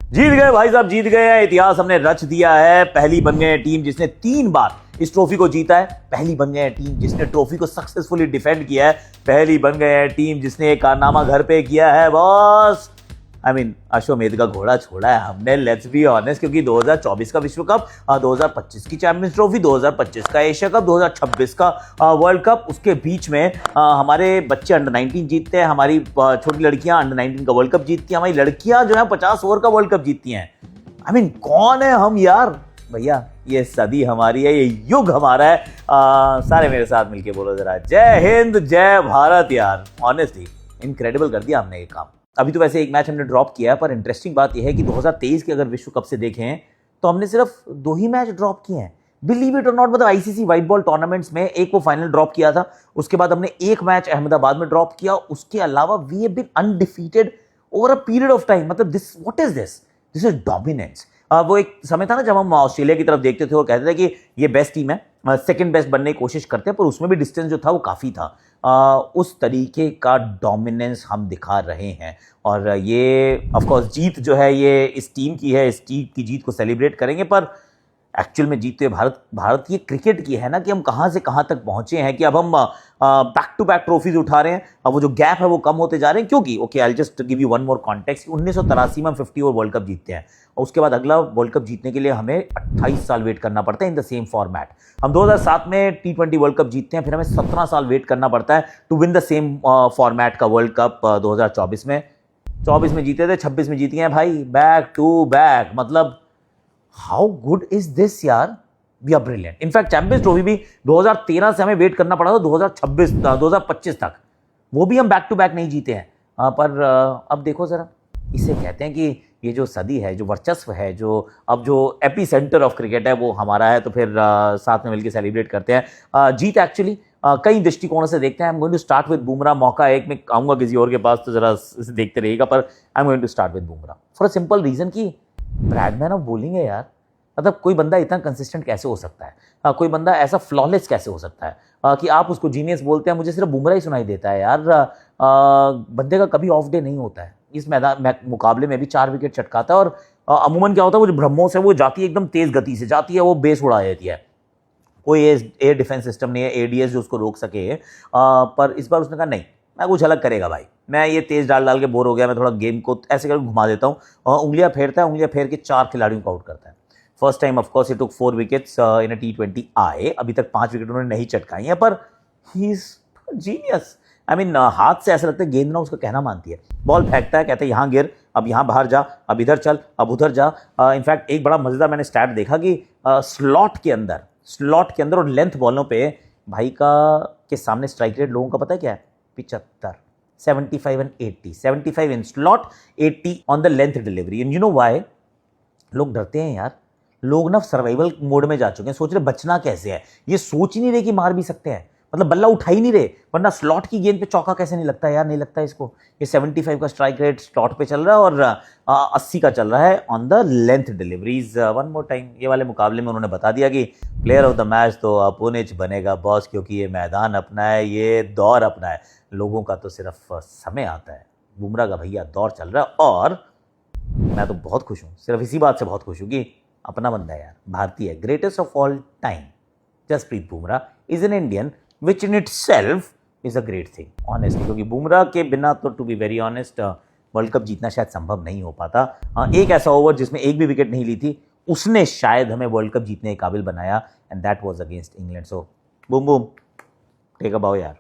जीत गए भाई साहब, जीत गए। इतिहास हमने रच दिया है। पहली बन गए टीम जिसने 3 बार इस ट्रॉफी को जीता है। पहली बन गए टीम जिसने ट्रॉफी को सक्सेसफुली डिफेंड किया है। पहली बन गए टीम जिसने एक कारनामा घर पे किया है बॉस। अश्वमेध का घोड़ा छोड़ा है हमने, लेट्स बी ऑनेस्ट, क्योंकि 2024 का विश्व कप, 2025 की चैंपियंस ट्रॉफी, 2025 का एशिया कप, 2026 का वर्ल्ड कप, उसके बीच में हमारे बच्चे अंडर 19 जीतते हैं, हमारी छोटी लड़कियां अंडर 19 का वर्ल्ड कप जीतती हैं, हमारी लड़कियां जो है 50 ओवर का वर्ल्ड कप जीतती हैं। कौन है हम यार भैया? ये सदी हमारी है, ये युग हमारा है। सारे मेरे साथ मिलके बोलो जरा, जय हिंद जय भारत। यार ऑनेस्टली इनक्रेडिबल कर दिया हमने ये काम। अभी तो वैसे एक मैच हमने ड्रॉप किया है, पर इंटरेस्टिंग बात यह है कि 2023 के अगर विश्व कप से देखें तो हमने सिर्फ 2 ही मैच ड्रॉप किए हैं। बिलीव इट और नॉट, मतलब आईसीसी व्हाइट बॉल टूर्नामेंट्स में एक वो फाइनल ड्रॉप किया था, उसके बाद हमने एक मैच अहमदाबाद में ड्रॉप किया, उसके अलावा we have been undefeated over a period of time. मतलब this what is this? This is dominance. वो एक समय था ना जब हम ऑस्ट्रेलिया की तरफ देखते थे और कहते थे कि ये बेस्ट टीम है, सेकंड बेस्ट बनने की कोशिश करते हैं, पर उसमें भी डिस्टेंस जो था वो काफ़ी था। उस तरीके का डोमिनेंस हम दिखा रहे हैं और ये ऑफ कोर्स जीत जो है ये इस टीम की है। इस टीम की जीत को सेलिब्रेट करेंगे, पर एक्चुअल में जीतते भारत ये क्रिकेट की है ना कि हम कहाँ से कहाँ तक पहुंचे हैं कि अब हम बैक टू बैक ट्रॉफीज उठा रहे हैं। अब वो जो गैप है वो कम होते जा रहे हैं, क्योंकि okay I just give you one more context. 1983 में हम 50 ओवर वर्ल्ड कप जीतते हैं और उसके बाद अगला वर्ल्ड कप जीतने के लिए हमें 28 साल वेट करना पड़ता है इन द सेम फॉर्मेट। हम 2007 में T20 वर्ल्ड कप जीतते हैं, फिर हमें 17 साल वेट करना पड़ता है to win the same format का वर्ल्ड कप 2024 में। 24 में जीते थे, 26 में जीत गए भाई, बैक टू बैक। मतलब हाउ गुड इज दिस यार? We are brilliant. In fact champions trophy भी 2013 से हमें वेट करना पड़ा था 2025 तक, वो भी हम बैक टू बैक नहीं जीते हैं। पर अब देखो जरा, इसे कहते हैं कि ये जो सदी है, जो वर्चस्व है, जो एपी सेंटर ऑफ क्रिकेट है वो हमारा है। तो फिर साथ में मिलकर सेलिब्रेट करते हैं जीत। एक्चुअली कई दृष्टिकोणों से देखते हैं। I am going to start with Bumrah. मौका एक में आऊंगा किसी और के पास तो जरा देखते रहिएगा, पर I am going to start with Bumrah for a simple reason कि ब्रैडमैन ऑफ बॉलिंग है यार। मतलब कोई बंदा इतना कंसिस्टेंट कैसे हो सकता है? कोई बंदा ऐसा फ्लॉलेस कैसे हो सकता है कि आप उसको जीनियस बोलते हैं? मुझे सिर्फ बुमराह ही सुनाई देता है यार। बंदे का कभी ऑफ डे नहीं होता है। इस मैदान मुकाबले में भी 4 विकेट चटकाता है और अमूमन क्या होता है, वो जो ब्रह्मोस है वो जाती है एकदम तेज गति से जाती है, वो बेस उड़ा देती है। कोई एयर डिफेंस सिस्टम नहीं है, एडीएस जो उसको रोक सके। पर इस बार उसने कहा नहीं, मैं कुछ अलग करेगा भाई। मैं ये तेज डाल के बोर हो गया, मैं थोड़ा गेम को ऐसे करके घुमा देता हूँ। उंगलियां फेरता है, उंगलियां फेर के 4 खिलाड़ियों को आउट करता है। First time of course he took 4 wickets in a T20 आए। अभी तक 5 विकेट उन्होंने नहीं चटकाई है, पर ही इज जीनियस। हाथ से ऐसा लगता है गेंद ना उसका कहना मानती है। बॉल फेंकता है, कहता है यहाँ गिर, अब यहाँ बाहर जा, अब इधर चल, अब उधर जा। इनफैक्ट एक बड़ा मजेदार मैंने स्टैट देखा कि स्लॉट के अंदर और लेंथ बॉलों पे भाई के सामने स्ट्राइक रेट लोगों का पता है क्या है? 75, 75 and 80। 75 in slot, 80 on the length delivery. And you know why? लोग डरते हैं यार। लोग ना सर्वाइवल मोड में जा चुके हैं, सोच रहे बचना कैसे है। ये सोच ही नहीं रहे कि मार भी सकते हैं। मतलब बल्ला उठा ही नहीं रहे, वरना स्लॉट की गेंद पे चौका कैसे नहीं लगता यार? नहीं लगता इसको। ये 75 का स्ट्राइक रेट स्लॉट पे चल रहा है और 80 का चल रहा है on the length deliveries. One more time, ये वाले मुकाबले में उन्होंने बता दिया कि प्लेयर ऑफ द मैच तो अपुनिच बनेगा बॉस, क्योंकि ये मैदान अपना है, ये दौर अपना है। लोगों का तो सिर्फ समय आता है, बुमराह का भैया दौर चल रहा है। और मैं तो बहुत खुश हूँ, सिर्फ इसी बात से बहुत खुश हूँ कि अपना बंदा है यार, भारतीय, greatest of all time. Jasprit Bumrah is an Indian, which in itself is a great thing honestly, क्योंकि बुमराह के बिना तो to be very honest world cup जीतना शायद संभव नहीं हो पाता। एक ऐसा ओवर जिसमें एक भी विकेट नहीं ली थी, उसने शायद हमें वर्ल्ड कप जीतने के काबिल बनाया, and that was against England. So boom boom, take a bow यार।